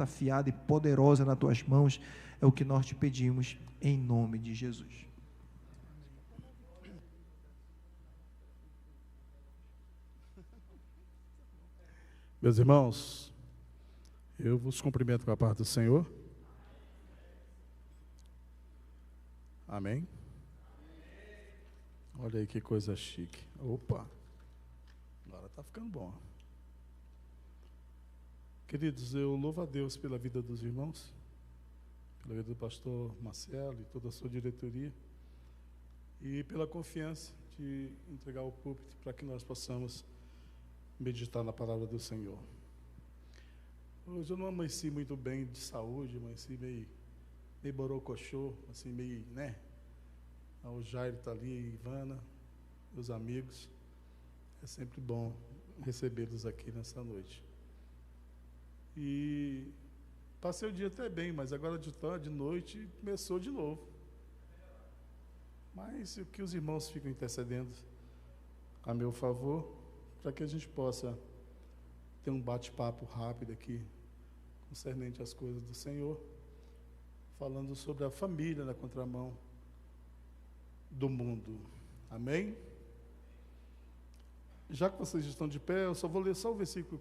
afiada e poderosa nas tuas mãos, é o que nós te pedimos, em nome de Jesus. Meus irmãos, eu vos cumprimento com a paz do Senhor. Amém? Olha aí que coisa chique. Opa, agora está ficando bom. Queridos, eu louvo a Deus pela vida dos irmãos, pela vida do pastor Marcelo e toda a sua diretoria, e pela confiança de entregar o púlpito para que nós possamos meditar na palavra do Senhor. Hoje eu não amanheci muito bem de saúde, amanheci meio borocochô, assim, meio, né? O Jair está ali, Ivana, meus amigos. É sempre bom recebê-los aqui nessa noite. E passei o dia até bem, mas agora de noite começou de novo. Mas o que os irmãos ficam intercedendo a meu favor, para que a gente possa ter um bate-papo rápido aqui, concernente às coisas do Senhor, falando sobre a família na contramão do mundo. Amém? Já que vocês estão de pé, eu só vou ler só o versículo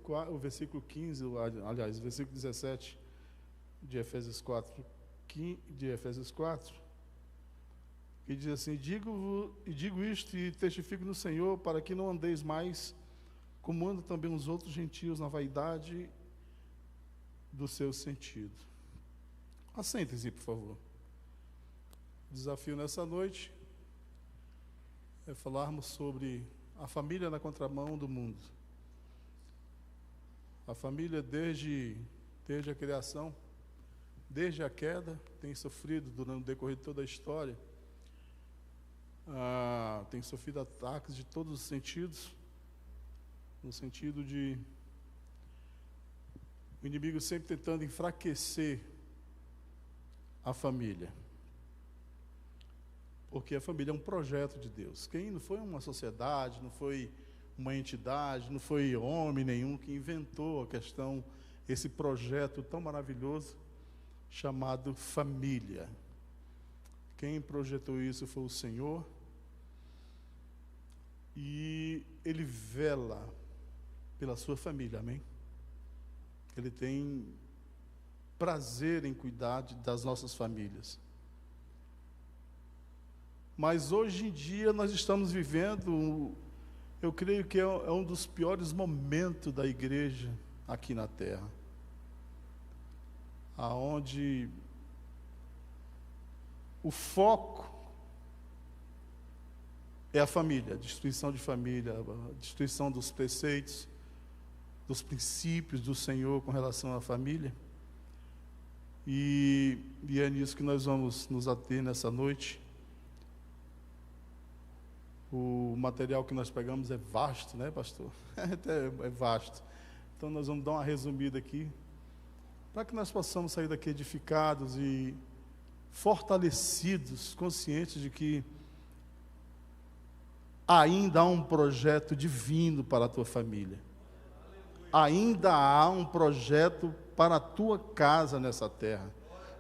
15, aliás, o versículo 17 de Efésios 4, que diz assim: digo isto e testifico no Senhor, para que não andeis mais como andam também os outros gentios na vaidade do seu sentido. Assentem-se, por favor. O desafio nessa noite é falarmos sobre a família na contramão do mundo. A família desde a criação, desde a queda, tem sofrido durante o decorrer de toda a história, tem sofrido ataques de todos os sentidos, no sentido de o inimigo sempre tentando enfraquecer a família. Porque a família é um projeto de Deus. Quem não foi uma sociedade, não foi uma entidade, não foi homem nenhum que inventou a questão, esse projeto tão maravilhoso chamado família. Quem projetou isso foi o Senhor. E Ele vela pela sua família, amém? Ele tem prazer em cuidar das nossas famílias. Mas hoje em dia nós estamos vivendo, eu creio que é um dos piores momentos da igreja aqui na terra, aonde o foco é a família, a destruição de família, a destruição dos preceitos, dos princípios do Senhor com relação à família. E é nisso que nós vamos nos ater nessa noite. O material que nós pegamos é vasto, né, pastor? É vasto. Então nós vamos dar uma resumida aqui, para que nós possamos sair daqui edificados e fortalecidos, conscientes de que ainda há um projeto divino para a tua família. Ainda há um projeto para a tua casa nessa terra.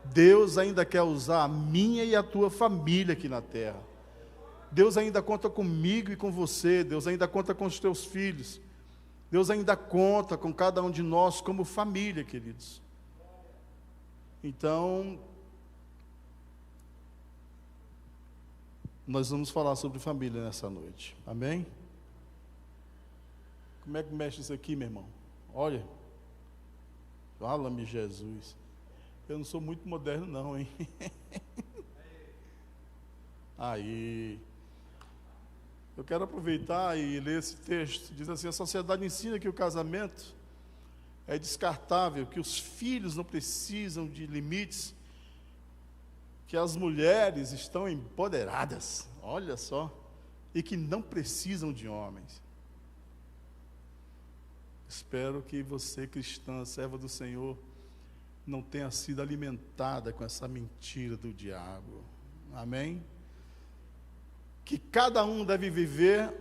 Deus ainda quer usar a minha e a tua família aqui na terra. Deus ainda conta comigo e com você. Deus ainda conta com os teus filhos. Deus ainda conta com cada um de nós como família, queridos. Então, nós vamos falar sobre família nessa noite. Amém? Como é que mexe isso aqui, meu irmão? Olha, fala-me Jesus. Eu não sou muito moderno não, hein? Aí, eu quero aproveitar e ler esse texto. Diz assim: a sociedade ensina que o casamento é descartável, que os filhos não precisam de limites, que as mulheres estão empoderadas, olha só, e que não precisam de homens. Espero que você, cristã, serva do Senhor, não tenha sido alimentada com essa mentira do diabo. Amém? Que cada um deve viver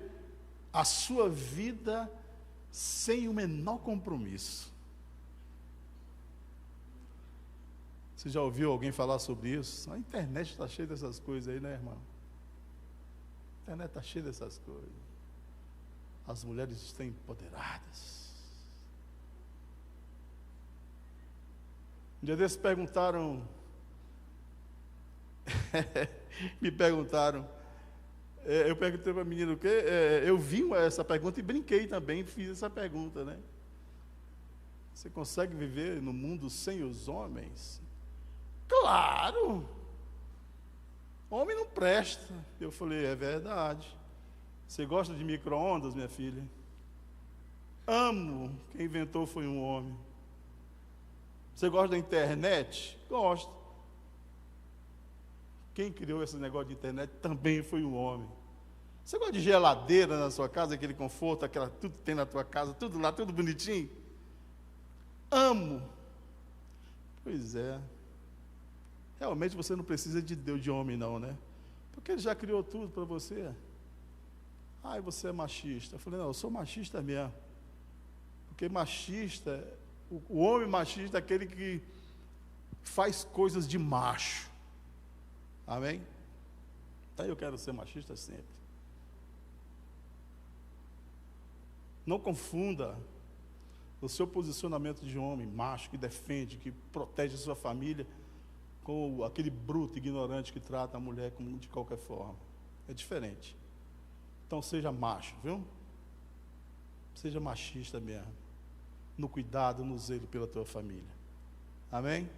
a sua vida sem o menor compromisso. Você já ouviu alguém falar sobre isso? A internet está cheia dessas coisas aí, né, irmão? A internet está cheia dessas coisas. As mulheres estão empoderadas. Um dia desses perguntaram, me perguntaram, eu perguntei para a menina o quê? Eu vi essa pergunta e brinquei também, fiz essa pergunta, né? Você consegue viver no mundo sem os homens? Claro! Homem não presta. Eu falei, é verdade. Você gosta de micro-ondas, minha filha? Amo. Quem inventou foi um homem. Você gosta da internet? Gosto. Quem criou esse negócio de internet também foi um homem. Você gosta de geladeira na sua casa, aquele conforto, tudo que tem na tua casa, tudo lá, tudo bonitinho? Amo. Pois é. Realmente você não precisa de Deus, de homem não, né? Porque Ele já criou tudo para você. Ah, e você é machista. Eu falei, não, eu sou machista mesmo. Porque machista, o homem machista é aquele que faz coisas de macho. Amém? Então eu quero ser machista sempre. Não confunda o seu posicionamento de homem macho, que defende, que protege a sua família, com aquele bruto, ignorante que trata a mulher como de qualquer forma. É diferente. Então seja macho, viu? Seja machista mesmo. No cuidado, no zelo pela tua família. Amém?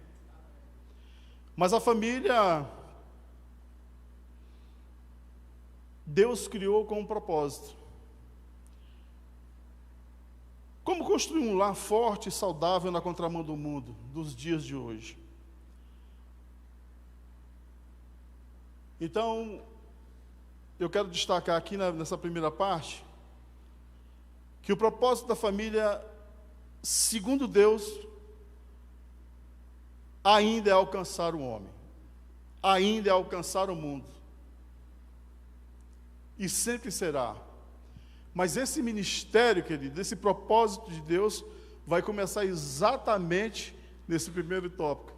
Mas a família, Deus criou com um propósito. Como construir um lar forte e saudável na contramão do mundo, dos dias de hoje? Então, eu quero destacar aqui nessa primeira parte, que o propósito da família, segundo Deus, ainda é alcançar o homem, ainda é alcançar o mundo, e sempre será. Mas esse ministério, querido, esse propósito de Deus, vai começar exatamente nesse primeiro tópico.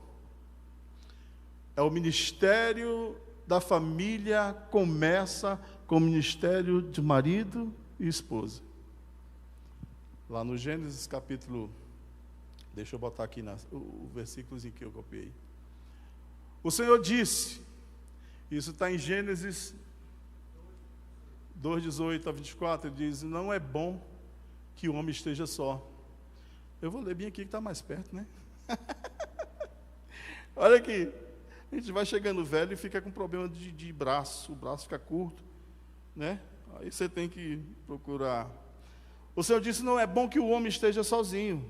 É o ministério da família, começa com o ministério de marido e esposa. Lá no Gênesis capítulo, deixa eu botar aqui o versículo em que eu copiei. O Senhor disse, isso está em Gênesis 2:18 a 24, ele diz, não é bom que o homem esteja só. Eu vou ler bem aqui que está mais perto, né? Olha aqui, a gente vai chegando velho e fica com problema de braço, o braço fica curto, né? Aí você tem que procurar. O Senhor disse, não é bom que o homem esteja sozinho.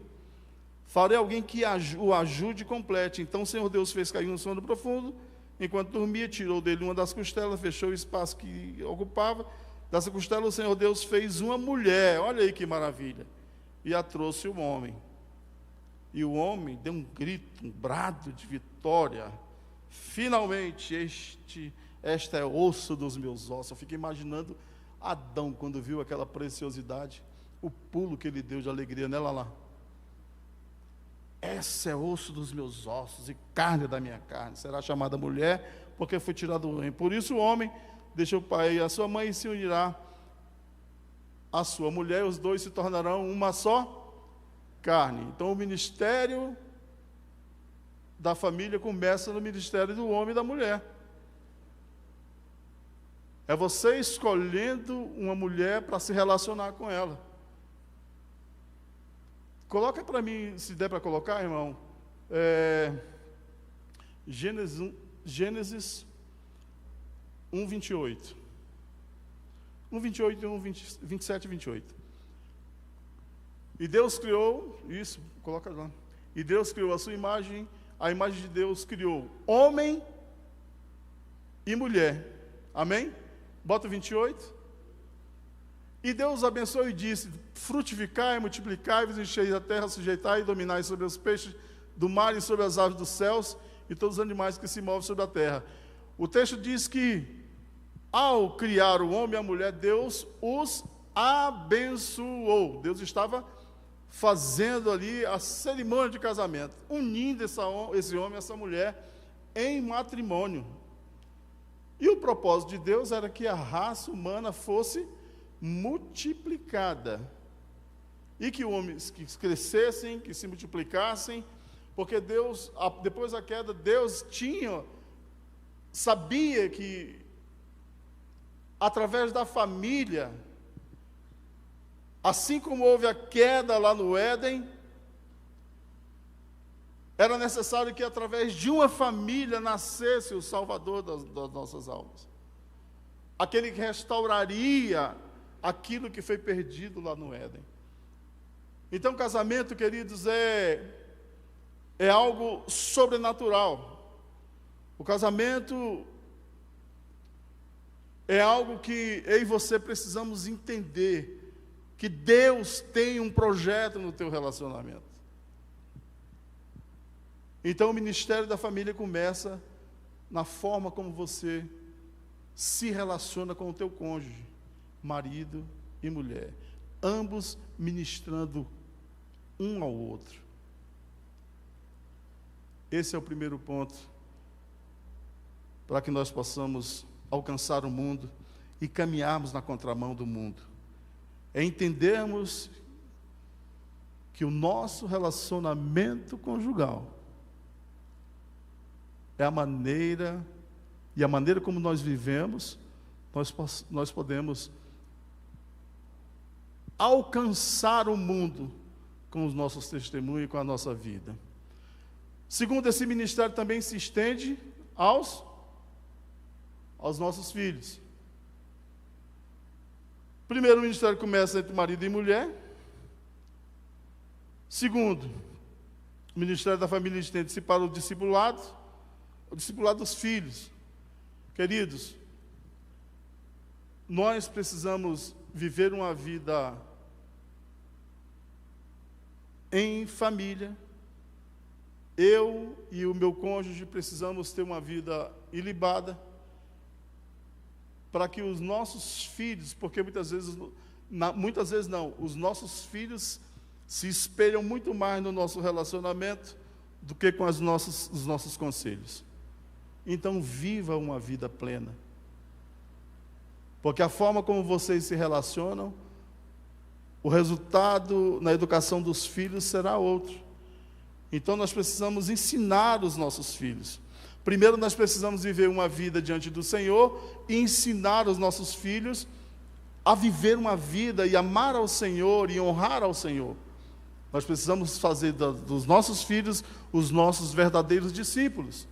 Farei alguém que o ajude e complete. Então o Senhor Deus fez cair um sono profundo, enquanto dormia, tirou dele uma das costelas, fechou o espaço que ocupava. Dessa costela o Senhor Deus fez uma mulher, olha aí que maravilha, e a trouxe o homem. E o homem deu um grito, um brado de vitória. Finalmente, esta é osso dos meus ossos. Eu fico imaginando Adão, quando viu aquela preciosidade, o pulo que ele deu de alegria nela lá. Essa é osso dos meus ossos e carne da minha carne. Será chamada mulher, porque foi tirada do homem. Por isso o homem deixa o pai e a sua mãe e se unirá à sua mulher, os dois se tornarão uma só carne. Então o ministério da família começa no ministério do homem e da mulher. É você escolhendo uma mulher para se relacionar com ela. Coloca para mim, se der para colocar, irmão, Gênesis 1:28. 1:28 e 27 e 28. E Deus criou, isso, coloca lá. E Deus criou a sua imagem, a imagem de Deus criou homem e mulher. Amém? Bota o 28. E Deus abençoou e disse, frutificai, multiplicai-vos, enchei a terra, sujeitai e dominai sobre os peixes do mar e sobre as aves dos céus e todos os animais que se movem sobre a terra. O texto diz que, ao criar o homem e a mulher, Deus os abençoou. Deus estava fazendo ali a cerimônia de casamento, unindo esse homem e essa mulher em matrimônio. E o propósito de Deus era que a raça humana fosse multiplicada. E que homens que crescessem, que se multiplicassem, porque Deus, depois da queda, Deus sabia que, através da família, assim como houve a queda lá no Éden, era necessário que, através de uma família, nascesse o Salvador das nossas almas. Aquele que restauraria aquilo que foi perdido lá no Éden. Então, casamento, queridos, é algo sobrenatural. O casamento é algo que eu e você precisamos entender, que Deus tem um projeto no teu relacionamento. Então, o ministério da família começa na forma como você se relaciona com o teu cônjuge, marido e mulher, ambos ministrando um ao outro. Esse é o primeiro ponto para que nós possamos alcançar o mundo e caminharmos na contramão do mundo. É entendermos que o nosso relacionamento conjugal é a maneira como nós vivemos, nós podemos alcançar o mundo com os nossos testemunhos e com a nossa vida. Segundo, esse ministério também se estende aos nossos filhos. Primeiro, o ministério começa entre marido e mulher. Segundo, o ministério da família estende-se para o discipulado dos filhos. Queridos, nós precisamos viver uma vida em família. Eu e o meu cônjuge precisamos ter uma vida ilibada, para que os nossos filhos, porque muitas vezes não, os nossos filhos se espelham muito mais no nosso relacionamento do que com os nossos conselhos. Então, viva uma vida plena. Porque a forma como vocês se relacionam, o resultado na educação dos filhos será outro. Então, nós precisamos ensinar os nossos filhos. Primeiro, nós precisamos viver uma vida diante do Senhor e ensinar os nossos filhos a viver uma vida e amar ao Senhor e honrar ao Senhor. Nós precisamos fazer dos nossos filhos os nossos verdadeiros discípulos.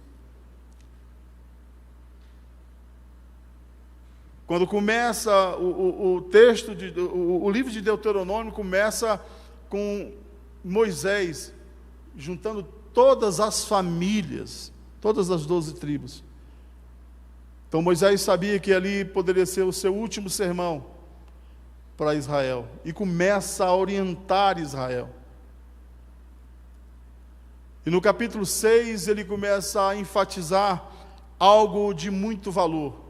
Quando começa o livro de Deuteronômio começa com Moisés juntando todas as famílias, todas as 12 tribos. Então Moisés sabia que ali poderia ser o seu último sermão para Israel, e começa a orientar Israel. E no capítulo 6 ele começa a enfatizar algo de muito valor.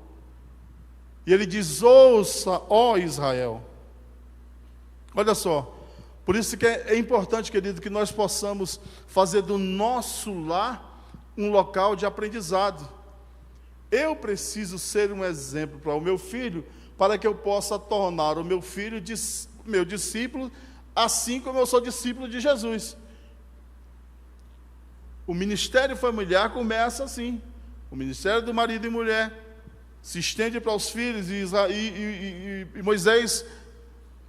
E ele diz: ouça, ó Israel. Olha só, por isso que é importante, querido, que nós possamos fazer do nosso lar um local de aprendizado. Eu preciso ser um exemplo para o meu filho, para que eu possa tornar o meu filho meu discípulo, assim como eu sou discípulo de Jesus. O ministério familiar começa assim. O ministério do marido e mulher se estende para os filhos, e Moisés,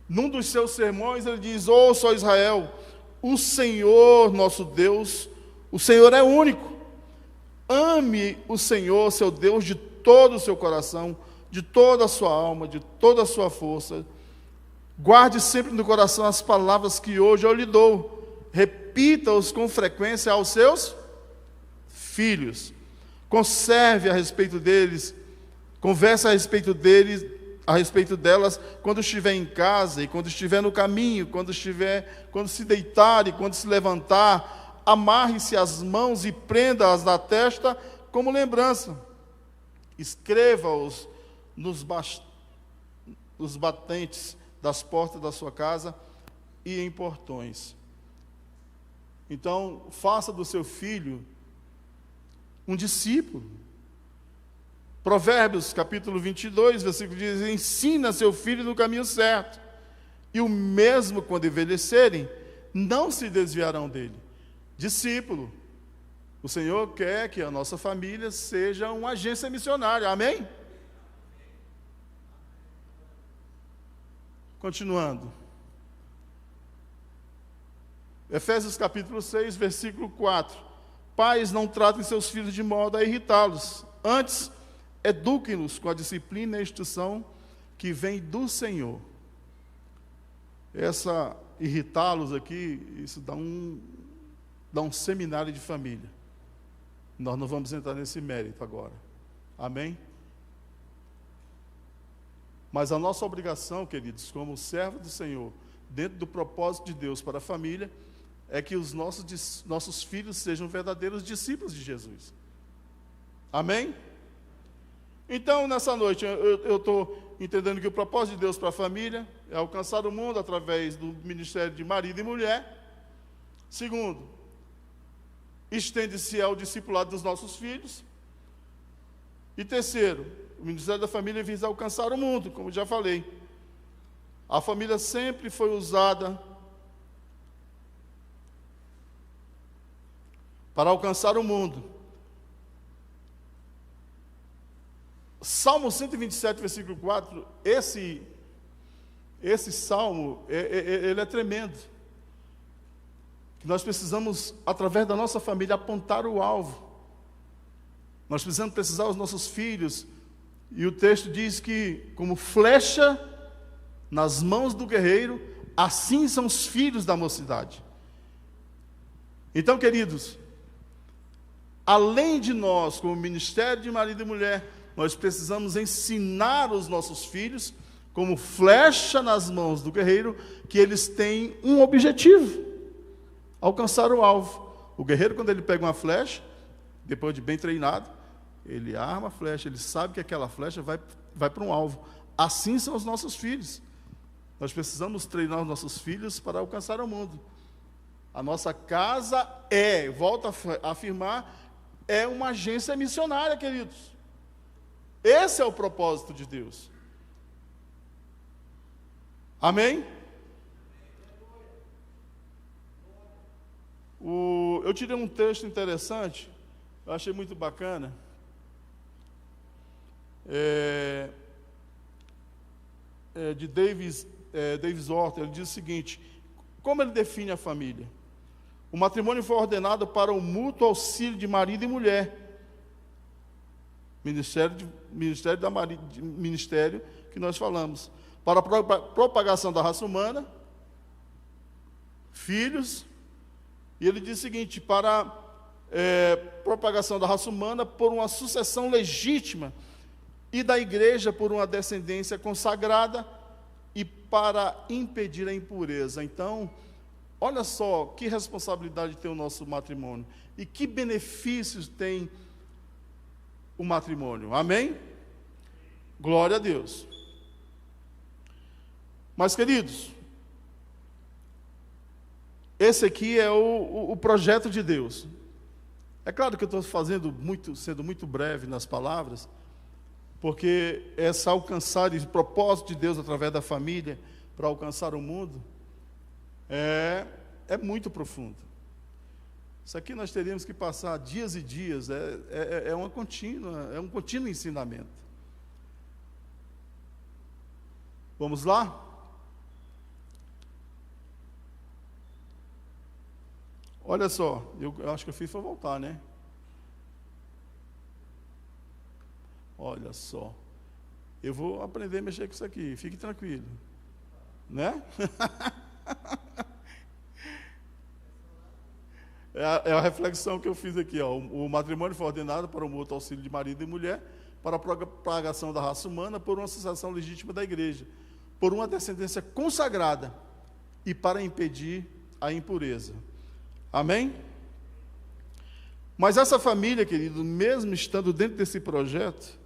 num dos seus sermões, ele diz: ouça, ó Israel, o Senhor nosso Deus, o Senhor é único. Ame o Senhor, seu Deus, de todo o seu coração, de toda a sua alma, de toda a sua força. Guarde sempre no coração as palavras que hoje eu lhe dou. Repita-os com frequência aos seus filhos. Conserve a respeito deles, converse a respeito delas, quando estiver em casa e quando estiver no caminho, quando se deitar e quando se levantar. Amarre-se as mãos e prenda-as na testa como lembrança. Escreva-os nos batentes das portas da sua casa e em portões. Então, faça do seu filho um discípulo. Provérbios, capítulo 22, versículo 10, ensina seu filho no caminho certo, e o mesmo quando envelhecerem, não se desviarão dele. Discípulo. O Senhor quer que a nossa família seja uma agência missionária, amém? Continuando. Efésios capítulo 6, versículo 4. Pais, não tratem seus filhos de modo a irritá-los. Antes, eduquem-nos com a disciplina e a instrução que vem do Senhor. Essa irritá-los aqui, isso dá um seminário de família. Nós não vamos entrar nesse mérito agora. Amém? Mas a nossa obrigação, queridos, como servo do Senhor, dentro do propósito de Deus para a família, é que os nossos filhos sejam verdadeiros discípulos de Jesus. Amém? Então, nessa noite, eu estou entendendo que o propósito de Deus para a família é alcançar o mundo através do ministério de marido e mulher. Segundo, estende-se ao discipulado dos nossos filhos. E terceiro, o ministério da família visa alcançar o mundo, como já falei. A família sempre foi usada para alcançar o mundo. Salmo 127, versículo 4, esse salmo, ele é tremendo. Que nós precisamos, através da nossa família, apontar o alvo. Nós precisamos precisar os nossos filhos, e o texto diz que, como flecha nas mãos do guerreiro, assim são os filhos da mocidade. Então, queridos, além de nós, como ministério de marido e mulher, nós precisamos ensinar os nossos filhos, como flecha nas mãos do guerreiro, que eles têm um objetivo: alcançar o alvo. O guerreiro, quando ele pega uma flecha, depois de bem treinado, ele arma a flecha, ele sabe que aquela flecha vai para um alvo. Assim são os nossos filhos. Nós precisamos treinar os nossos filhos para alcançar o mundo. A nossa casa volto a afirmar, é uma agência missionária, queridos. Esse é o propósito de Deus. Amém? Eu tirei um texto interessante, eu achei muito bacana. De Davis Orton, ele diz o seguinte: como ele define a família? O matrimônio foi ordenado para o mútuo auxílio de marido e mulher. Ministério que nós falamos. Para a propagação da raça humana, filhos. E ele diz o seguinte: para propagação da raça humana por uma sucessão legítima, e da igreja por uma descendência consagrada, e para impedir a impureza. Então, olha só que responsabilidade tem o nosso matrimônio, e que benefícios tem o matrimônio. Amém? Glória a Deus. Mas, queridos, esse aqui é o projeto de Deus. É claro que eu estou sendo muito breve nas palavras, porque alcançar o propósito de Deus através da família para alcançar o mundo é muito profundo. Isso aqui nós teríamos que passar dias e dias, é um contínuo ensinamento. Vamos lá? Olha só, eu acho que eu fiz para voltar, né? Olha só, eu vou aprender a mexer com isso aqui, fique tranquilo, né? É a reflexão que eu fiz aqui, ó. O matrimônio foi ordenado para o mútuo auxílio de marido e mulher, para a propagação da raça humana, por uma sucessão legítima da igreja, por uma descendência consagrada e para impedir a impureza. Amém? Mas essa família, querido, mesmo estando dentro desse projeto,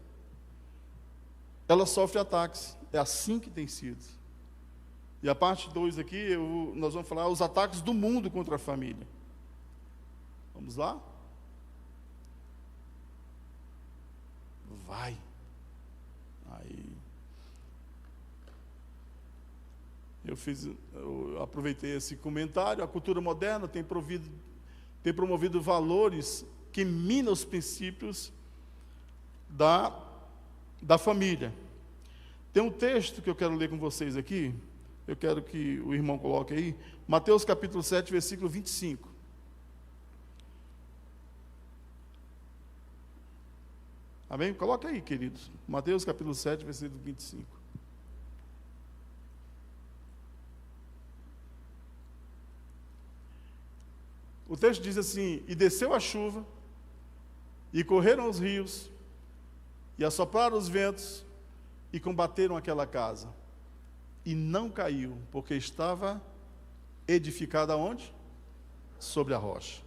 ela sofre ataques. É assim que tem sido. E a parte 2 aqui, nós vamos falar os ataques do mundo contra a família. Vamos lá? Vai. Aí. Eu aproveitei esse comentário. A cultura moderna tem promovido valores que minam os princípios da família. Tem um texto que eu quero ler com vocês aqui, eu quero que o irmão coloque aí, Mateus capítulo 7, versículo 25. Amém? Coloca aí, queridos. Mateus capítulo 7, versículo 25. O texto diz assim: e desceu a chuva, e correram os rios, e assopraram os ventos, e combateram aquela casa. E não caiu, porque estava edificada onde? Sobre a rocha.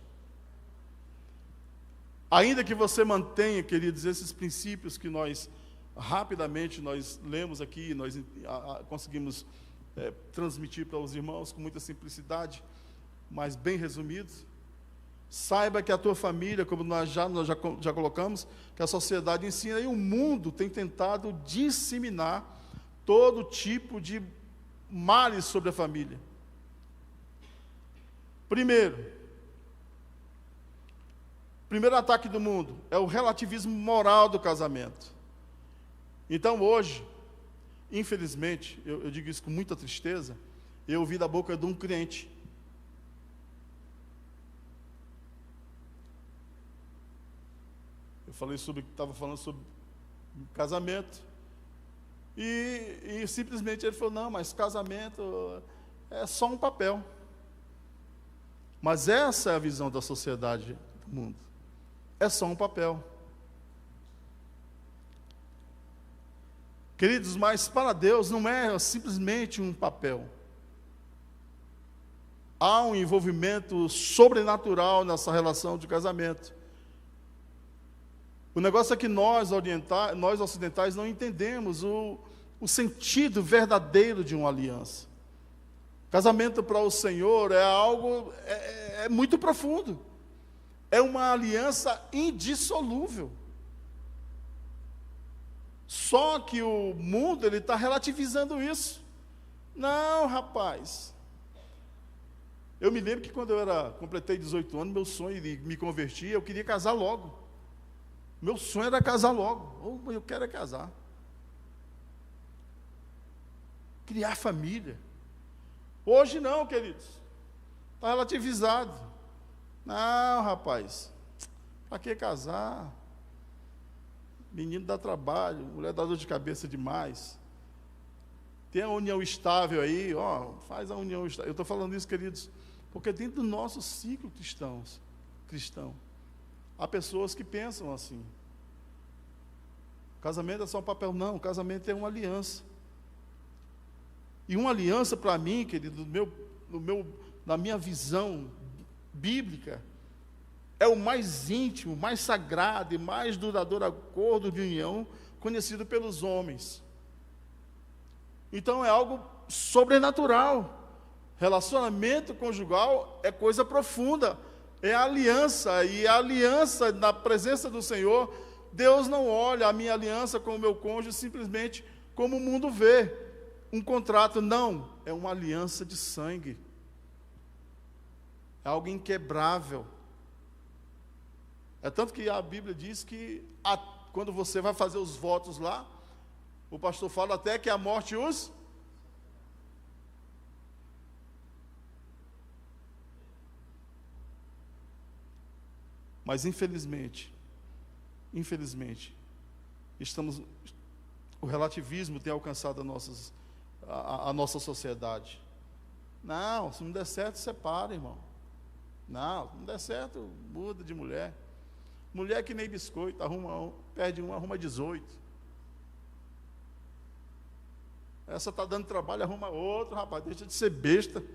Ainda que você mantenha, queridos, esses princípios que nós, rapidamente, nós lemos aqui, nós conseguimos transmitir para os irmãos com muita simplicidade, mas bem resumidos, saiba que a tua família, como nós já colocamos, que a sociedade ensina, e o mundo tem tentado disseminar todo tipo de males sobre a família. Primeiro ataque do mundo é o relativismo moral do casamento. Então hoje, infelizmente, eu digo isso com muita tristeza, eu ouvi da boca de um crente. Estava falando sobre casamento, e simplesmente ele falou: não, mas casamento é só um papel. Mas essa é a visão da sociedade do mundo. É só um papel. Queridos, mas para Deus não é simplesmente um papel. Há um envolvimento sobrenatural nessa relação de casamento. O negócio é que nós ocidentais não entendemos o sentido verdadeiro de uma aliança. Casamento para o Senhor é algo muito profundo. É uma aliança indissolúvel. Só que o mundo está relativizando isso. Não, rapaz. Eu me lembro que quando completei 18 anos, meu sonho de me convertir, eu queria casar logo. Meu sonho era casar logo. Eu quero casar. Criar família. Hoje não, queridos. Está relativizado. Não, rapaz. Para que casar? Menino dá trabalho, mulher dá dor de cabeça demais. Tem a união estável aí, faz a união estável. Eu estou falando isso, queridos, porque dentro do nosso ciclo cristão, há pessoas que pensam assim. Casamento é só um papel. Não, casamento é uma aliança. E uma aliança, para mim, querido, na minha visão bíblica, é o mais íntimo, mais sagrado e mais duradouro acordo de união conhecido pelos homens. Então é algo sobrenatural. Relacionamento conjugal é coisa profunda, é aliança, e a aliança na presença do Senhor, Deus não olha a minha aliança com o meu cônjuge simplesmente como o mundo vê, um contrato, não, é uma aliança de sangue, é algo inquebrável. É tanto que a Bíblia diz que quando você vai fazer os votos lá, o pastor fala até que a morte os... Mas infelizmente, o relativismo tem alcançado a nossa sociedade. Não, se não der certo, separa, irmão. Não, se não der certo, muda de mulher. Mulher que nem biscoito, perde um, arruma 18. Essa está dando trabalho, arruma outro, rapaz, deixa de ser besta. Se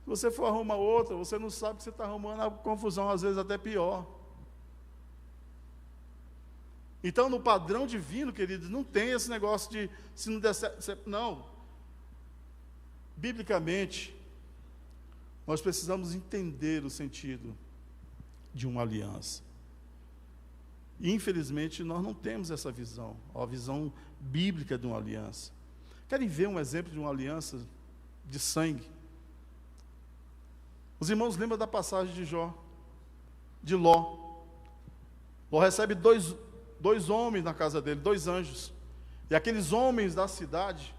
você for arrumar outra, você não sabe que você está arrumando a confusão, às vezes até pior. Então, no padrão divino, queridos, não tem esse negócio de, se não der certo, não. Biblicamente, nós precisamos entender o sentido de uma aliança. E, infelizmente, nós não temos essa visão, a visão bíblica de uma aliança. Querem ver um exemplo de uma aliança de sangue? Os irmãos lembram da passagem de Ló. Ló recebe dois homens na casa dele, 2 anjos. E aqueles homens da cidade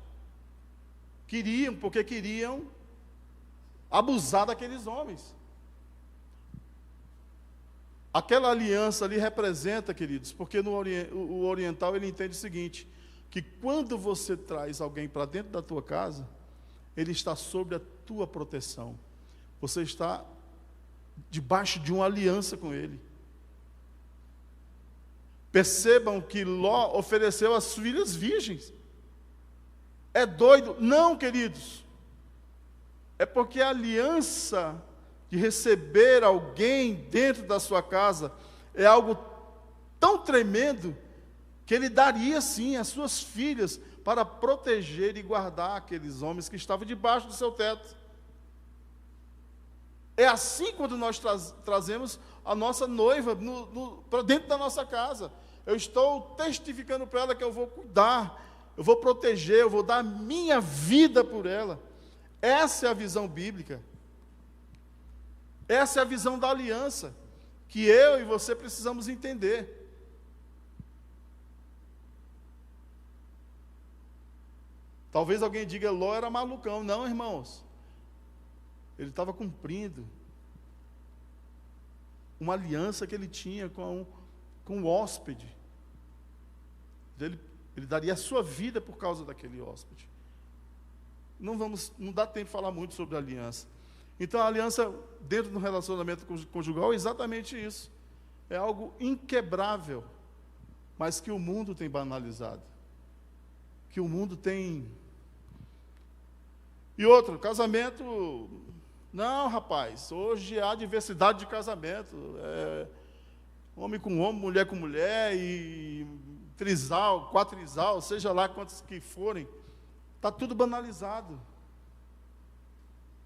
queriam abusar daqueles homens. Aquela aliança ali representa, queridos, porque o oriental ele entende o seguinte, que quando você traz alguém para dentro da tua casa, ele está sob a tua proteção. Você está debaixo de uma aliança com ele. Percebam que Ló ofereceu as filhas virgens. É doido? Não, queridos. É porque a aliança de receber alguém dentro da sua casa é algo tão tremendo que ele daria sim as suas filhas para proteger e guardar aqueles homens que estavam debaixo do seu teto. É assim quando nós trazemos a nossa noiva para dentro da nossa casa. Eu estou testificando para ela que eu vou cuidar, eu vou proteger, eu vou dar minha vida por ela. Essa é a visão bíblica. Essa é a visão da aliança, que eu e você precisamos entender. Talvez alguém diga, Ló era malucão. Não, irmãos. Ele estava cumprindo uma aliança que ele tinha com o hóspede. Ele daria a sua vida por causa daquele hóspede. Não dá tempo de falar muito sobre a aliança. Então, a aliança dentro do relacionamento conjugal é exatamente isso. É algo inquebrável, mas que o mundo tem banalizado. Que o mundo tem... E outro, casamento... Não, rapaz, hoje há diversidade de casamento. Homem com homem, mulher com mulher, e trisal, quatrisal, seja lá quantos que forem. Está tudo banalizado.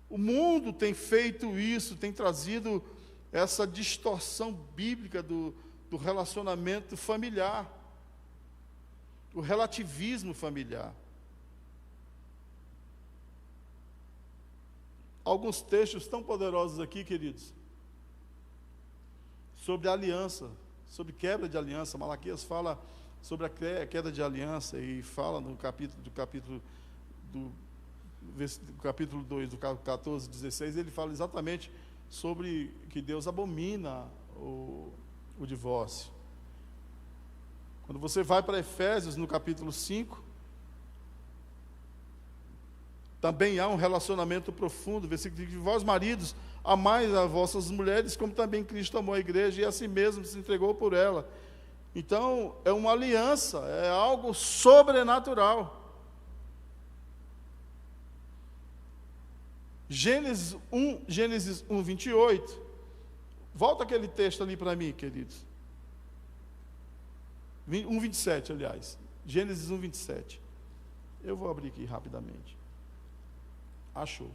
O mundo tem feito isso, tem trazido essa distorção bíblica do relacionamento familiar, o relativismo familiar. Alguns textos tão poderosos aqui, queridos, sobre aliança, sobre quebra de aliança. Malaquias fala sobre a queda de aliança e fala no capítulo 2, do 14, 16, ele fala exatamente sobre que Deus abomina o divórcio. Quando você vai para Efésios, no capítulo 5, também há um relacionamento profundo, versículo de vós maridos, amais as vossas mulheres, como também Cristo amou a igreja e a si mesmo se entregou por ela. Então, é uma aliança, é algo sobrenatural. Gênesis 1, 28. Volta aquele texto ali para mim, queridos. 1, 27, aliás. Gênesis 1, 27. Eu vou abrir aqui rapidamente. Achou.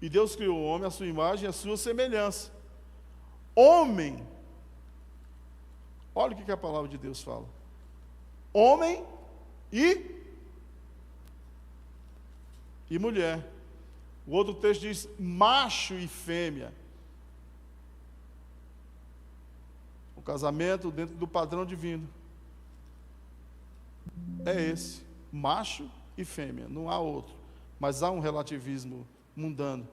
E Deus criou o homem à sua imagem e à sua semelhança. Homem. Olha o que a palavra de Deus fala. Homem e mulher. O outro texto diz macho e fêmea. O casamento dentro do padrão divino. É esse. Macho e fêmea. Não há outro. Mas há um relativismo mundano.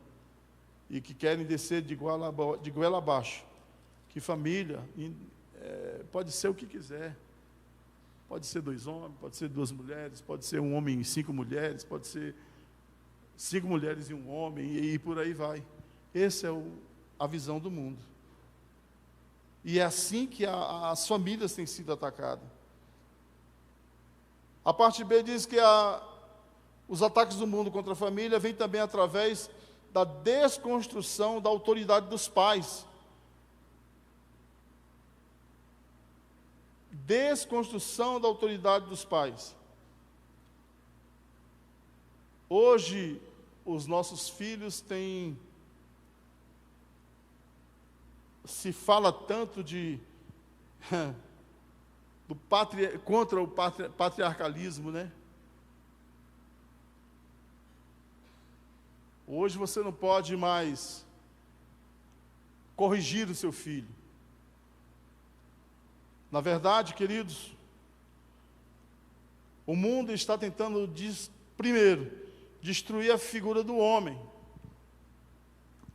E que querem descer de goela abaixo. Que família pode ser o que quiser. Pode ser 2 homens, pode ser 2 mulheres, pode ser um homem e 5 mulheres, pode ser 5 mulheres e 1 homem, e por aí vai. Essa é a visão do mundo. E é assim que as famílias têm sido atacadas. A parte B diz que os ataques do mundo contra a família vêm também através da desconstrução da autoridade dos pais. Desconstrução da autoridade dos pais. Hoje, os nossos filhos têm... Se fala tanto contra o patriarcalismo, né? Hoje você não pode mais corrigir o seu filho. Na verdade, queridos, o mundo está tentando, primeiro, destruir a figura do homem,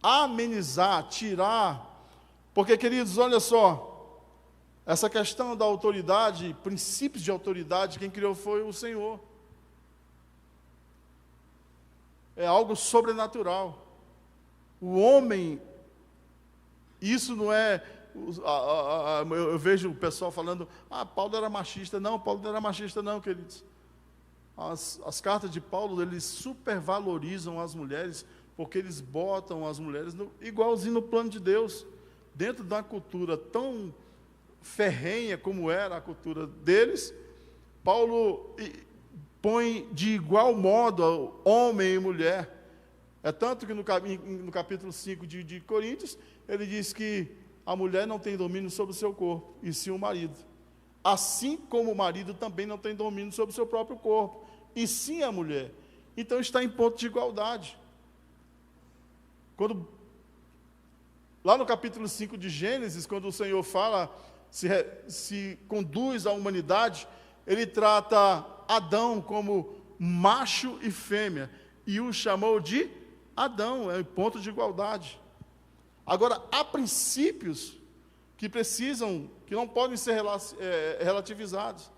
amenizar, tirar. Porque, queridos, olha só, essa questão da autoridade, princípios de autoridade, quem criou foi o Senhor. É algo sobrenatural. O homem, isso não é... Eu vejo o pessoal falando, Paulo era machista. Não, Paulo não era machista não, queridos. As cartas de Paulo, eles supervalorizam as mulheres, porque eles botam as mulheres igualzinho no plano de Deus. Dentro de uma cultura tão ferrenha como era a cultura deles, Paulo põe de igual modo homem e mulher. É tanto que no capítulo 5 de Coríntios, ele diz que a mulher não tem domínio sobre o seu corpo, e sim o marido. Assim como o marido também não tem domínio sobre o seu próprio corpo, e sim a mulher. Então está em ponto de igualdade. Lá no capítulo 5 de Gênesis, quando o Senhor fala, se conduz à humanidade, ele trata Adão como macho e fêmea, e o chamou de Adão, é o ponto de igualdade. Agora, há princípios que não podem ser relativizados.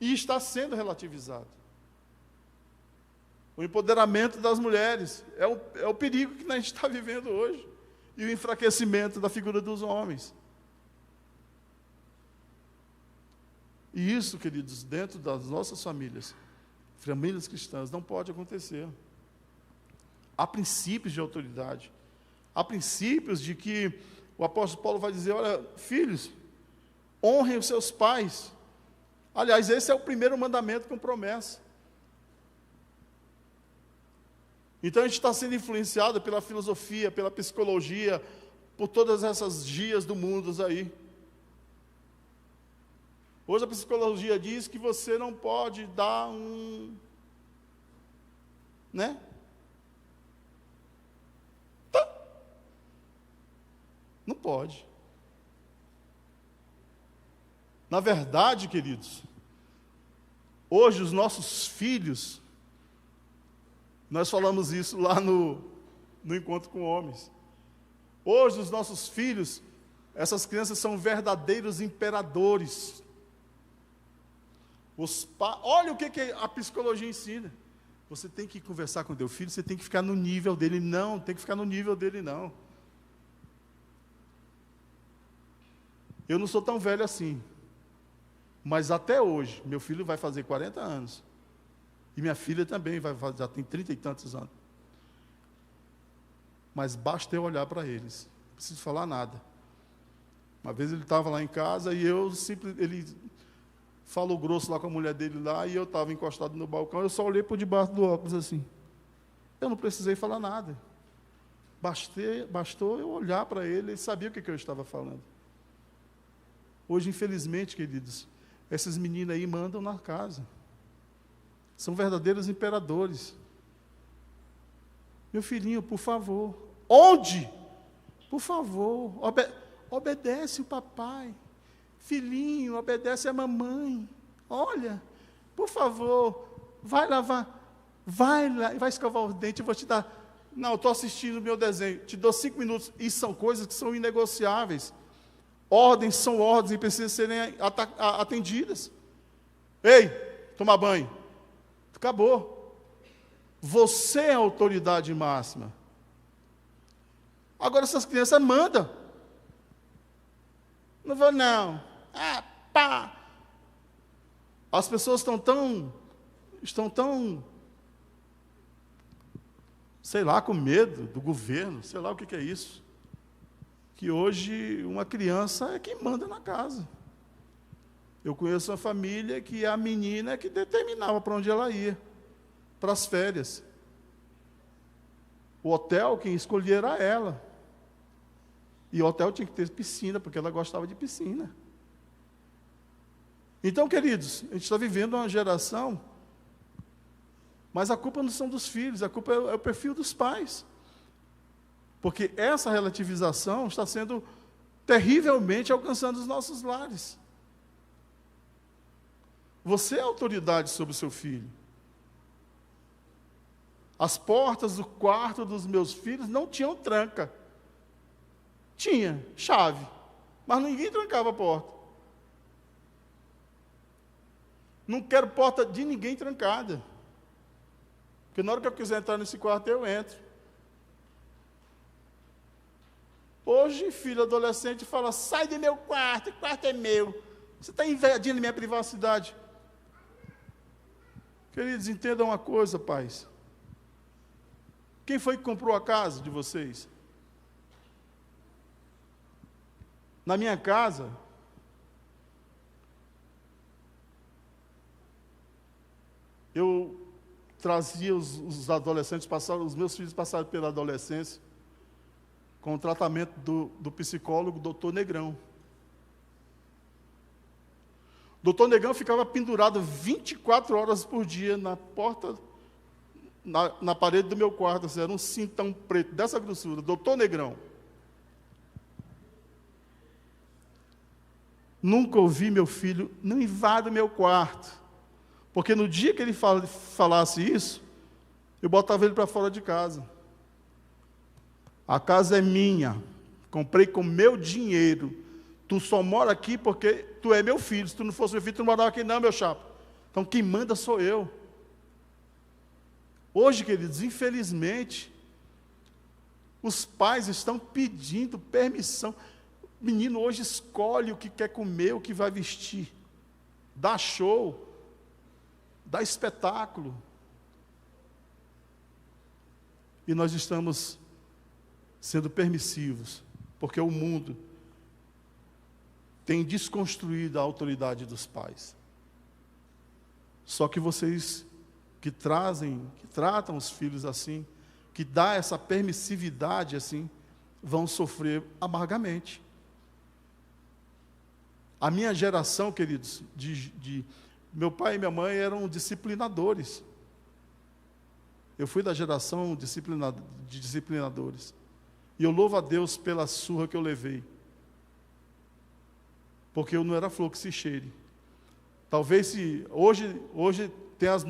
E está sendo relativizado. O empoderamento das mulheres é o perigo que a gente está vivendo hoje. E o enfraquecimento da figura dos homens. E isso, queridos, dentro das nossas famílias cristãs, não pode acontecer. Há princípios de autoridade. Há princípios de que o apóstolo Paulo vai dizer, olha, filhos, honrem os seus pais. Aliás, esse é o primeiro mandamento com promessa. Então a gente está sendo influenciado pela filosofia, pela psicologia, por todas essas gias do mundo aí. Hoje a psicologia diz que você não pode dar né? Não pode. Na verdade, queridos, hoje os nossos filhos, nós falamos isso lá no Encontro com Homens. Hoje os nossos filhos, essas crianças são verdadeiros imperadores. Olha o que a psicologia ensina. Você tem que conversar com o teu filho, você tem que ficar no nível dele. Não, tem que ficar no nível dele, não. Eu não sou tão velho assim. Mas até hoje, meu filho vai fazer 40 anos. E minha filha também já tem 30 e tantos anos. Mas basta eu olhar para eles. Não preciso falar nada. Uma vez ele estava lá em casa e ele falou grosso lá com a mulher dele lá, e eu estava encostado no balcão, eu só olhei por debaixo do óculos assim. Eu não precisei falar nada. Bastou eu olhar para ele sabia o que eu estava falando. Hoje, infelizmente, queridos, essas meninas aí mandam na casa. São verdadeiros imperadores. Meu filhinho, por favor. Onde? Por favor, obedece o papai. Filhinho, obedece a mamãe. Olha, por favor, vai lavar, vai escovar o dente, eu vou te dar. Não, estou assistindo o meu desenho, te dou 5 minutos. E são coisas que são inegociáveis. Ordens são ordens e precisam serem atendidas. Ei, tomar banho. Acabou. Você é a autoridade máxima. Agora essas crianças mandam. Não vou não. Pá. As pessoas estão tão, sei lá, com medo do governo, sei lá o que é isso, que hoje uma criança é quem manda na casa. Eu conheço uma família que a menina é que determinava para onde ela ia, para as férias. O hotel, quem escolhia era ela. E o hotel tinha que ter piscina, porque ela gostava de piscina. Então, queridos, a gente está vivendo uma geração, mas a culpa não são dos filhos, a culpa é o perfil dos pais. Porque essa relativização está sendo terrivelmente alcançando os nossos lares. Você é autoridade sobre o seu filho. As portas do quarto dos meus filhos não tinham tranca. Tinha chave, mas ninguém trancava a porta. Não quero porta de ninguém trancada. Porque na hora que eu quiser entrar nesse quarto, eu entro. Hoje, filho adolescente fala, sai do meu quarto, o quarto é meu. Você está invadindo minha privacidade. Queridos, entendam uma coisa, pais. Quem foi que comprou a casa de vocês? Na minha casa, eu trazia os adolescentes, os meus filhos passaram pela adolescência, com o tratamento do psicólogo Dr. Negrão. Dr. Negrão ficava pendurado 24 horas por dia na porta, na parede do meu quarto, assim, era um cintão preto, dessa grossura, Dr. Negrão. Nunca ouvi meu filho, não invada o meu quarto, porque no dia que ele falasse isso, eu botava ele para fora de casa. A casa é minha, comprei com meu dinheiro, tu só mora aqui porque tu é meu filho, se tu não fosse meu filho, tu não morava aqui não, meu chapa. Então quem manda sou eu. Hoje, queridos, infelizmente, os pais estão pedindo permissão. O menino hoje escolhe o que quer comer, o que vai vestir, dá show, dá espetáculo. E nós estamos sendo permissivos, porque o mundo tem desconstruído a autoridade dos pais. Só que vocês que tratam os filhos assim, que dá essa permissividade assim, vão sofrer amargamente. A minha geração, queridos, meu pai e minha mãe eram disciplinadores. Eu fui da geração de disciplinadores. E eu louvo a Deus pela surra que eu levei. Porque eu não era flor que se cheire. Talvez se hoje tem as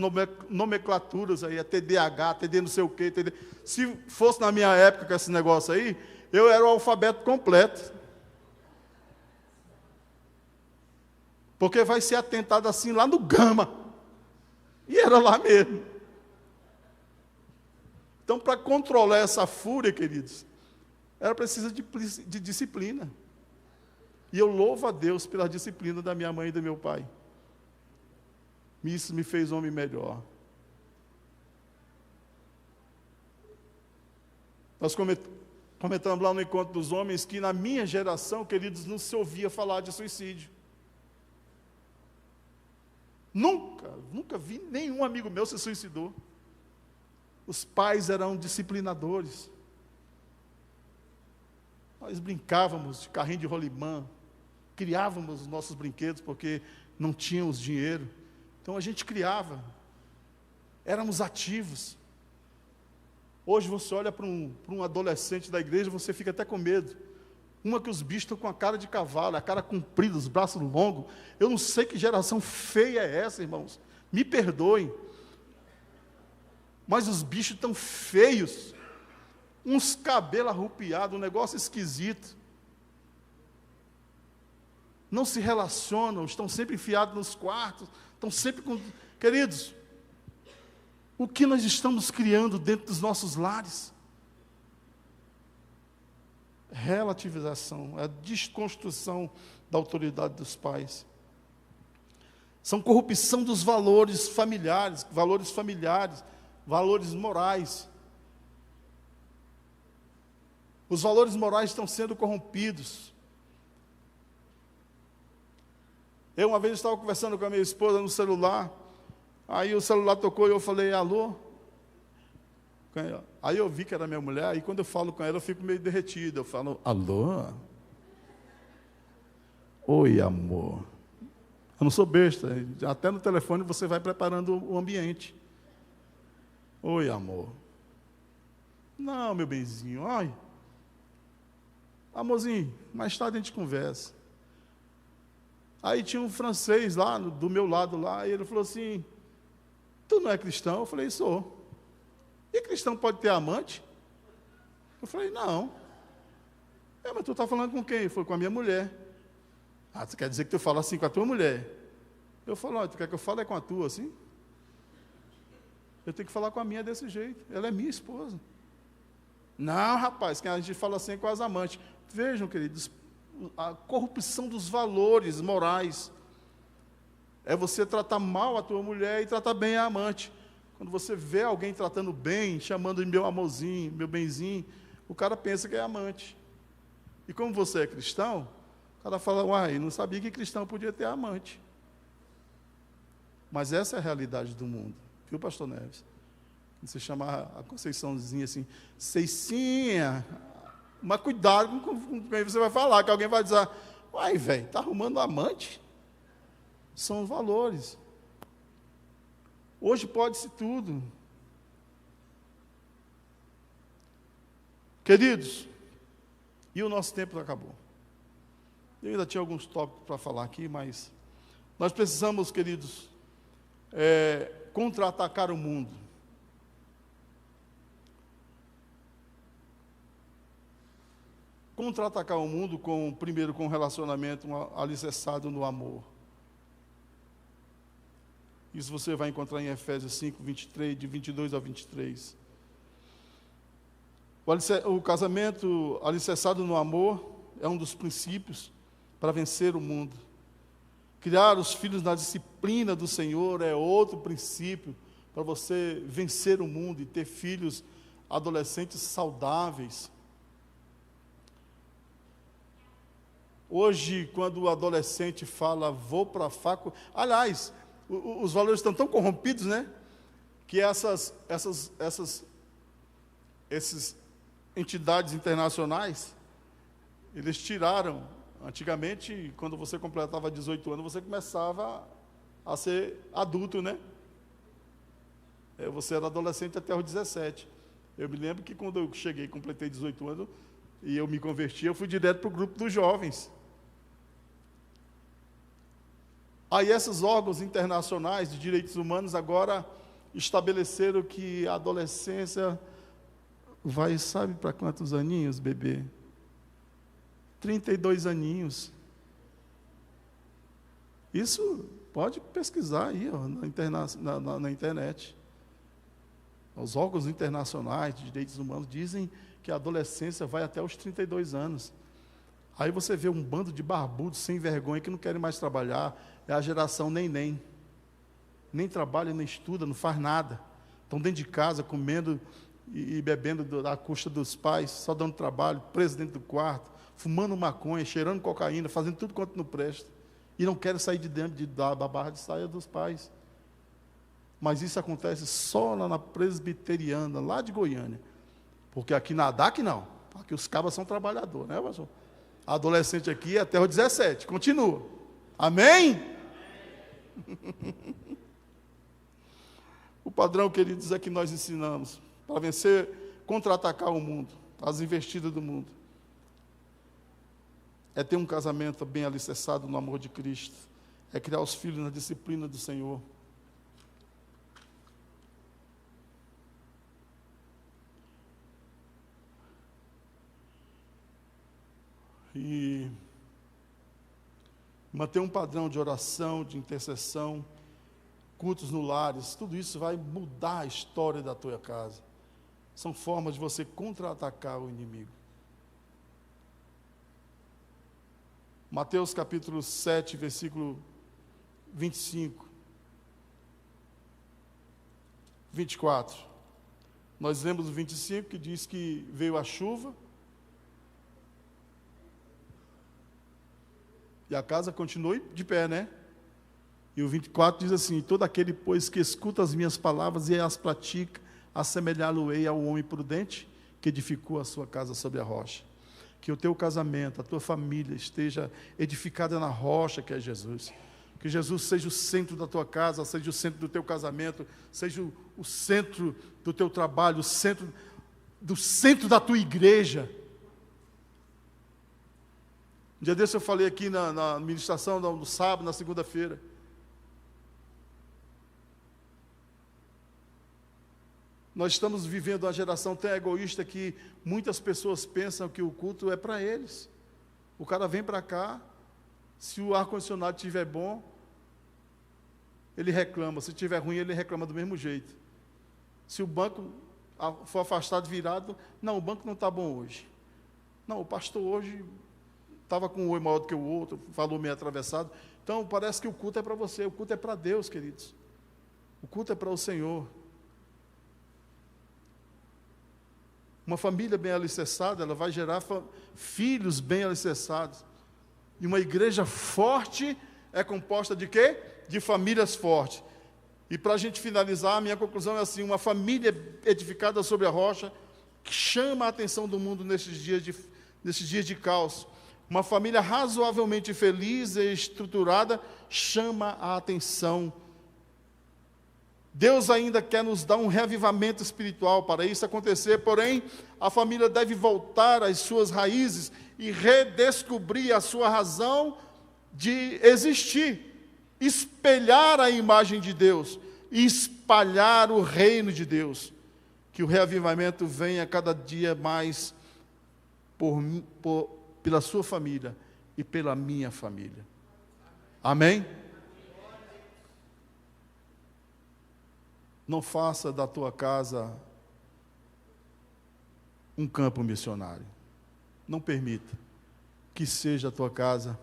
nomenclaturas aí, é TDAH, TD não sei o quê, TD. Se fosse na minha época com esse negócio aí, eu era o alfabeto completo. Porque vai ser atentado assim lá no Gama. E era lá mesmo. Então, para controlar essa fúria, queridos, era preciso de disciplina. E eu louvo a Deus pela disciplina da minha mãe e do meu pai. Isso me fez homem melhor. Nós comentamos lá no Encontro dos Homens que na minha geração, queridos, não se ouvia falar de suicídio. Nunca vi nenhum amigo meu se suicidou. Os pais eram disciplinadores. Nós brincávamos de carrinho de rolimã, criávamos os nossos brinquedos porque não tínhamos dinheiro. Então a gente criava, éramos ativos. Hoje você olha para um adolescente da igreja, você fica até com medo. Uma que os bichos estão com a cara de cavalo, a cara comprida, os braços longos. Eu não sei que geração feia é essa, irmãos. Me perdoem. Mas os bichos estão feios. Uns cabelos arrupiados, um negócio esquisito. Não se relacionam, estão sempre enfiados nos quartos, estão sempre com... Queridos, o que nós estamos criando dentro dos nossos lares? Relativização, a desconstrução da autoridade dos pais. São corrupção dos valores familiares, valores morais. Os valores morais estão sendo corrompidos. Eu uma vez estava conversando com a minha esposa no celular, aí o celular tocou e eu falei, alô? Aí eu vi que era minha mulher, aí quando eu falo com ela, eu fico meio derretido. Eu falo, alô? Oi, amor. Eu não sou besta, até no telefone você vai preparando o ambiente. Oi, amor. Não, meu benzinho, ai. Amorzinho, mais tarde a gente conversa. Aí tinha um francês lá, do meu lado lá, e ele falou assim, tu não é cristão? Eu falei, sou. E cristão pode ter amante? Eu falei, não. Mas tu está falando com quem? Ele falou, com a minha mulher. Ah, você quer dizer que tu fala assim com a tua mulher? Eu falo, olha, tu quer que eu fale com a tua assim? Eu tenho que falar com a minha desse jeito. Ela é minha esposa. Não, rapaz, que a gente fala assim com as amantes. Vejam, queridos, a corrupção dos valores morais é você tratar mal a tua mulher e tratar bem a amante. Quando você vê alguém tratando bem, chamando de meu amorzinho, meu benzinho, o cara pensa que é amante. E como você é cristão, o cara fala, uai, não sabia que cristão podia ter amante. Mas essa é a realidade do mundo, viu, pastor Neves? Você chama a Conceiçãozinha assim, Ceicinha, mas cuidado com quem você vai falar, que alguém vai dizer, uai, velho, está arrumando amante? São os valores. Hoje pode-se tudo. Queridos, e o nosso tempo acabou. Eu ainda tinha alguns tópicos para falar aqui, mas nós precisamos, queridos, contra-atacar o mundo. Contra-atacar o mundo, primeiro com um relacionamento alicerçado no amor. Isso você vai encontrar em Efésios 5, 23, de 22 a 23. O casamento alicerçado no amor é um dos princípios para vencer o mundo. Criar os filhos na disciplina do Senhor é outro princípio para você vencer o mundo e ter filhos adolescentes saudáveis. Hoje, quando o adolescente fala, vou para a faculdade... Aliás, os valores estão tão corrompidos, né? Que essas entidades internacionais, eles tiraram. Antigamente, quando você completava 18 anos, você começava a ser adulto, né? Você era adolescente até os 17. Eu me lembro que quando eu cheguei, completei 18 anos, e eu me converti, eu fui direto para o grupo dos jovens. Aí esses órgãos internacionais de direitos humanos agora estabeleceram que a adolescência vai, sabe para quantos aninhos, bebê? 32 aninhos. Isso pode pesquisar aí, ó, na internet. Os órgãos internacionais de direitos humanos dizem que a adolescência vai até os 32 anos. Aí você vê um bando de barbudos sem vergonha que não querem mais trabalhar. É a geração nem trabalha, nem estuda, não faz nada. Estão dentro de casa, comendo e bebendo à custa dos pais, só dando trabalho, preso dentro do quarto, fumando maconha, cheirando cocaína, fazendo tudo quanto não presta. E não querem sair de dentro da barra de saia dos pais. Mas isso acontece só lá na presbiteriana, lá de Goiânia. Porque aqui na ADAC não. Aqui os cabas são trabalhadores, né, pastor? Adolescente aqui é até os 17. Continua. Amém? O padrão, queridos, é que nós ensinamos para vencer, contra-atacar o mundo, as investidas do mundo. É ter um casamento bem alicerçado no amor de Cristo. É criar os filhos na disciplina do Senhor. E manter um padrão de oração, de intercessão, cultos no lares, tudo isso vai mudar a história da tua casa. São formas de você contra-atacar o inimigo. Mateus capítulo 7, versículo 25, 24. Nós lemos o 25, que diz que veio a chuva, e a casa continua de pé, né? E o 24 diz assim: todo aquele, pois, que escuta as minhas palavras e as pratica, assemelhá-lo-ei ao homem prudente que edificou a sua casa sobre a rocha. Que o teu casamento, a tua família esteja edificada na rocha que é Jesus. Que Jesus seja o centro da tua casa, seja o centro do teu casamento, seja o centro do teu trabalho, o centro da tua igreja. Um dia desse eu falei aqui na ministração do sábado, na segunda-feira. Nós estamos vivendo uma geração tão egoísta que muitas pessoas pensam que o culto é para eles. O cara vem para cá, se o ar-condicionado estiver bom, ele reclama. Se estiver ruim, ele reclama do mesmo jeito. Se o banco for afastado, virado, não, o banco não está bom hoje. Não, o pastor hoje estava com um oi maior do que o outro, falou meio atravessado. Então, parece que o culto é para você, o culto é para Deus, queridos. O culto é para o Senhor. Uma família bem alicerçada, ela vai gerar filhos bem alicerçados. E uma igreja forte é composta de quê? De famílias fortes. E para a gente finalizar, a minha conclusão é assim: uma família edificada sobre a rocha que chama a atenção do mundo nesses dias de caos. Uma família razoavelmente feliz e estruturada chama a atenção. Deus ainda quer nos dar um reavivamento espiritual para isso acontecer, porém, a família deve voltar às suas raízes e redescobrir a sua razão de existir, espelhar a imagem de Deus e espalhar o reino de Deus. Que o reavivamento venha cada dia mais pela sua família e pela minha família. Amém? Não faça da tua casa um campo missionário. Não permita que seja a tua casa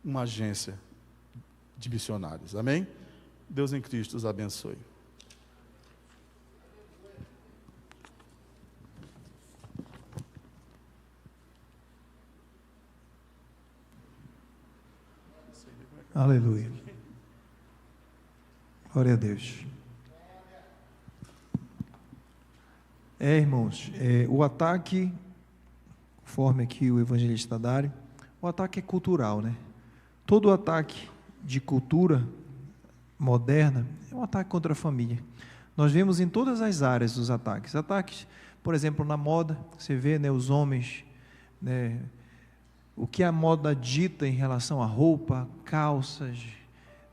uma agência de missionários. Amém? Deus em Cristo os abençoe. Aleluia. Glória a Deus. Irmãos, o ataque, conforme aqui o evangelista Dário, o ataque é cultural, né? Todo ataque de cultura moderna é um ataque contra a família. Nós vemos em todas as áreas os ataques. Ataques, por exemplo, na moda, você vê, né, os homens, né, o que a moda dita em relação à roupa, calças,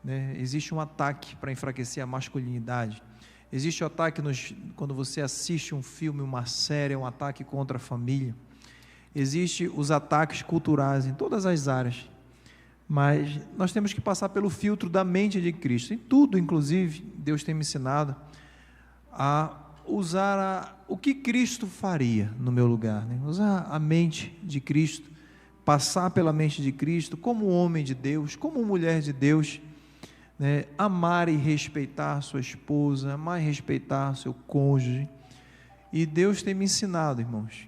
né? Existe um ataque para enfraquecer a masculinidade. Existe o ataque quando você assiste um filme, uma série, é um ataque contra a família. Existem os ataques culturais em todas as áreas. Mas nós temos que passar pelo filtro da mente de Cristo. Em tudo, inclusive, Deus tem me ensinado a usar o que Cristo faria no meu lugar, né? Usar a mente de Cristo, passar pela mente de Cristo como homem de Deus, como mulher de Deus, né? Amar e respeitar sua esposa, amar e respeitar seu cônjuge. E Deus tem me ensinado, irmãos,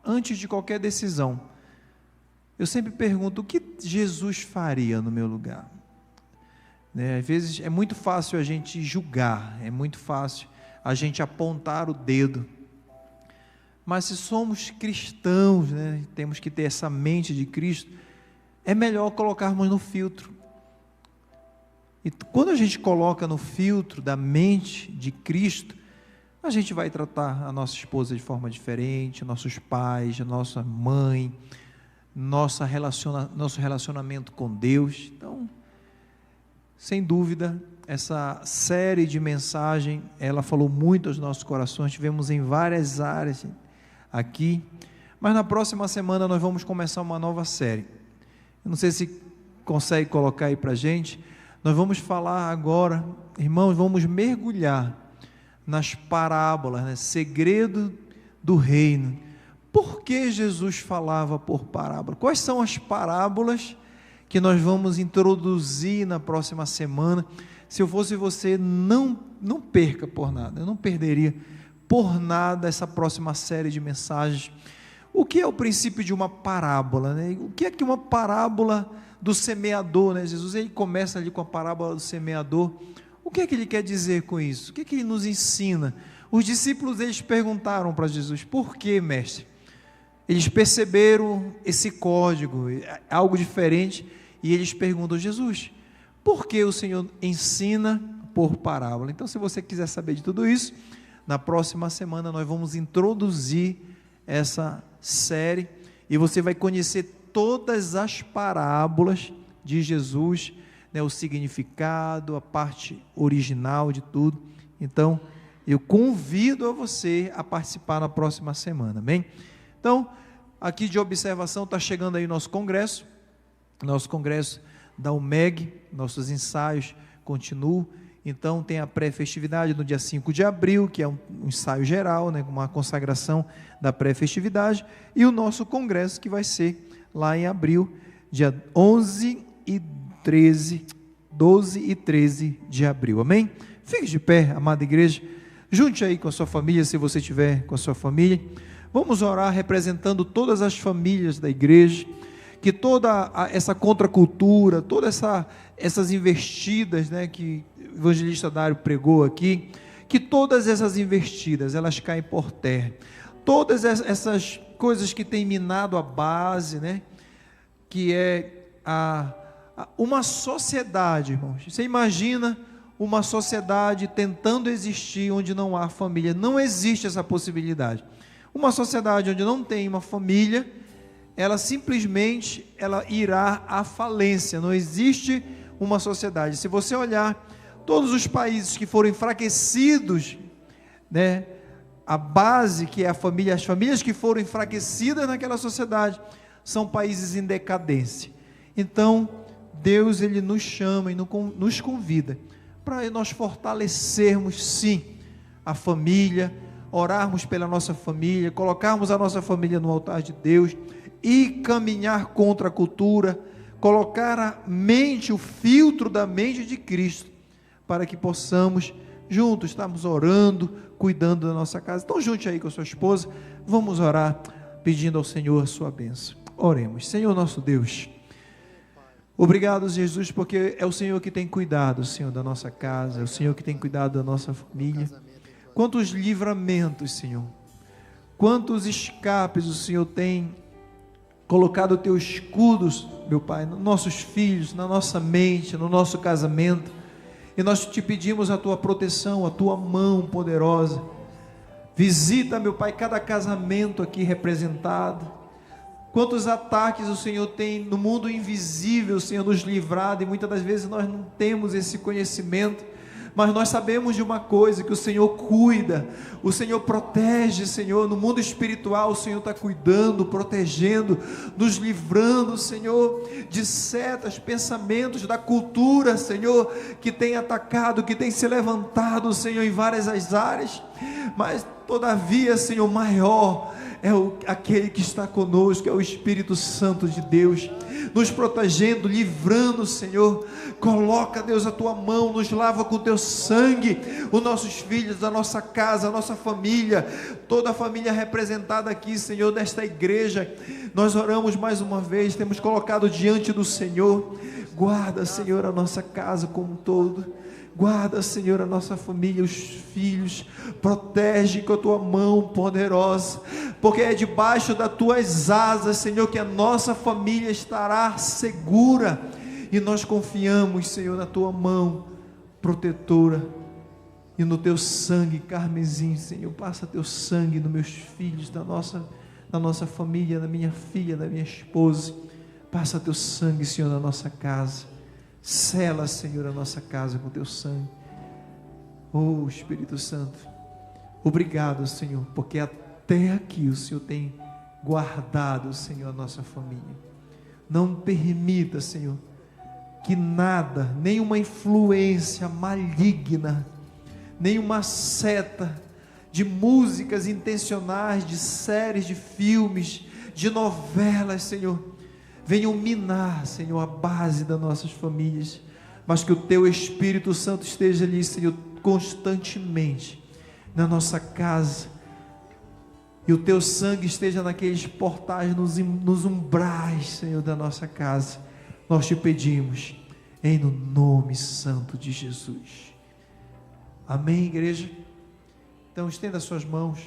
antes de qualquer decisão, eu sempre pergunto: o que Jesus faria no meu lugar? Né? Às vezes é muito fácil a gente julgar, é muito fácil a gente apontar o dedo, mas se somos cristãos, né, temos que ter essa mente de Cristo, é melhor colocarmos no filtro. E quando a gente coloca no filtro da mente de Cristo, a gente vai tratar a nossa esposa de forma diferente, nossos pais, a nossa mãe, nosso relacionamento com Deus. Então, sem dúvida, essa série de mensagem, ela falou muito aos nossos corações, tivemos em várias áreas aqui, mas na próxima semana nós vamos começar uma nova série. Eu não sei se consegue colocar aí para a gente. Nós vamos falar agora, irmãos, vamos mergulhar nas parábolas, né? Segredo do reino. Por que Jesus falava por parábola? Quais são as parábolas que nós vamos introduzir na próxima semana? Se eu fosse você, não perca por nada, eu não perderia por nada essa próxima série de mensagens. O que é o princípio de uma parábola, né? O que é que uma parábola do semeador, né? Jesus, ele começa ali com a parábola do semeador. O O que é que ele quer dizer com isso? O que é que ele nos ensina? Os discípulos, eles perguntaram para Jesus: por que, mestre? Eles perceberam esse código, algo diferente, e eles perguntam: Jesus, por que o Senhor ensina por parábola? Então, se você quiser saber de tudo isso, na próxima semana nós vamos introduzir essa série, e você vai conhecer todas as parábolas de Jesus, né, o significado, a parte original de tudo. Então, eu convido a você a participar na próxima semana, amém? Então, aqui de observação, está chegando aí nosso congresso da UMEG, nossos ensaios continuam. Então, tem a pré-festividade no dia 5 de abril, que é um ensaio geral, né, uma consagração da pré-festividade, e o nosso congresso, que vai ser lá em abril, dia 12 e 13 de abril, amém? Fique de pé, amada igreja, junte aí com a sua família, se você estiver com a sua família. Vamos orar representando todas as famílias da igreja, que toda essa contracultura, todas essas investidas, né, que o evangelista Dário pregou aqui, que todas essas investidas, elas caem por terra. Todas essas coisas que têm minado a base, né, que é uma sociedade, irmãos. Você imagina uma sociedade tentando existir onde não há família? Não existe essa possibilidade. Uma sociedade onde não tem uma família, ela simplesmente irá à falência. Não existe uma sociedade. Se você olhar todos os países que foram enfraquecidos, né, a base que é a família, as famílias que foram enfraquecidas naquela sociedade, são países em decadência. Então, Deus, Ele nos chama e nos convida para nós fortalecermos, sim, a família, orarmos pela nossa família, colocarmos a nossa família no altar de Deus e caminhar contra a cultura, colocar a mente, o filtro da mente de Cristo, para que possamos juntos estarmos orando, cuidando da nossa casa. Então, junte aí com a sua esposa, vamos orar pedindo ao Senhor a sua bênção. Oremos. Senhor nosso Deus, obrigado, Jesus, porque é o Senhor que tem cuidado, Senhor, da nossa casa, é o Senhor que tem cuidado da nossa família. Quantos livramentos, Senhor, quantos escapes o Senhor tem colocado o teu escudo, meu Pai, nos nossos filhos, na nossa mente, no nosso casamento, e nós te pedimos a tua proteção, a tua mão poderosa. Visita, meu Pai, cada casamento aqui representado. Quantos ataques o Senhor tem no mundo invisível, o Senhor nos livrado, e muitas das vezes nós não temos esse conhecimento, mas nós sabemos de uma coisa, que o Senhor cuida, o Senhor protege, Senhor, no mundo espiritual o Senhor está cuidando, protegendo, nos livrando, Senhor, de setas, pensamentos da cultura, Senhor, que tem atacado, que tem se levantado, Senhor, em várias as áreas, mas todavia, Senhor, maior é aquele que está conosco, é o Espírito Santo de Deus, nos protegendo, livrando, Senhor. Coloca, Deus, a tua mão, nos lava com o teu sangue, os nossos filhos, a nossa casa, a nossa família, toda a família representada aqui, Senhor, desta igreja. Nós oramos mais uma vez, temos colocado diante do Senhor. Guarda, Senhor, a nossa casa como um todo. Guarda, Senhor, a nossa família, os filhos, protege com a tua mão poderosa, porque é debaixo das tuas asas, Senhor, que a nossa família estará segura, e nós confiamos, Senhor, na tua mão protetora, e no teu sangue carmesim, Senhor. Passa teu sangue nos meus filhos, na nossa família, na minha filha, na minha esposa. Passa teu sangue, Senhor, na nossa casa. Sela, Senhor, a nossa casa com teu sangue. Oh, Espírito Santo, obrigado, Senhor, porque até aqui o Senhor tem guardado, Senhor, a nossa família. Não permita, Senhor, que nada, nenhuma influência maligna, nenhuma seta de músicas intencionais, de séries, de filmes, de novelas, Senhor, venham minar, Senhor, a base das nossas famílias, mas que o teu Espírito Santo esteja ali, Senhor, constantemente na nossa casa, e o teu sangue esteja naqueles portais, nos umbrais, Senhor, da nossa casa. Nós te pedimos, em no nome santo de Jesus. Amém, igreja? Então estenda as suas mãos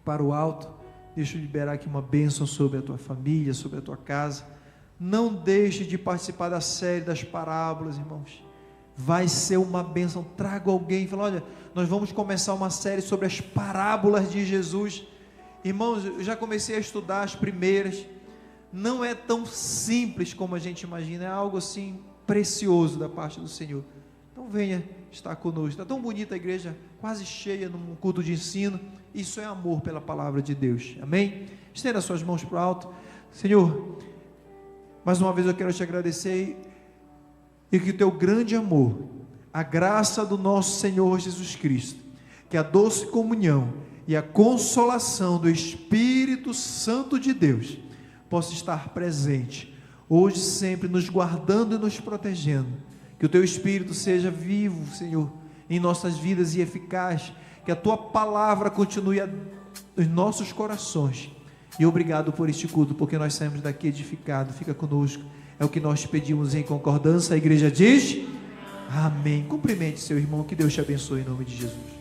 para o alto. Deixa eu liberar aqui uma bênção sobre a tua família, sobre a tua casa. Não deixe de participar da série das parábolas, irmãos. Vai ser uma bênção. Traga alguém e fala: olha, nós vamos começar uma série sobre as parábolas de Jesus. Irmãos, eu já comecei a estudar as primeiras. Não é tão simples como a gente imagina, é algo assim precioso da parte do Senhor. Então venha estar conosco. Está tão bonita a igreja, quase cheia num culto de ensino. Isso é amor pela palavra de Deus. Amém? Estenda as suas mãos para o alto. Senhor, mais uma vez eu quero te agradecer, e que o teu grande amor, a graça do nosso Senhor Jesus Cristo, que a doce comunhão e a consolação do Espírito Santo de Deus possa estar presente hoje, sempre, nos guardando e nos protegendo. Que o teu Espírito seja vivo, Senhor, em nossas vidas e eficaz. Que a tua palavra continue nos nossos corações. E obrigado por este culto, porque nós saímos daqui edificados. Fica conosco. É o que nós pedimos em concordância. A igreja diz: amém. Cumprimente seu irmão. Que Deus te abençoe em nome de Jesus.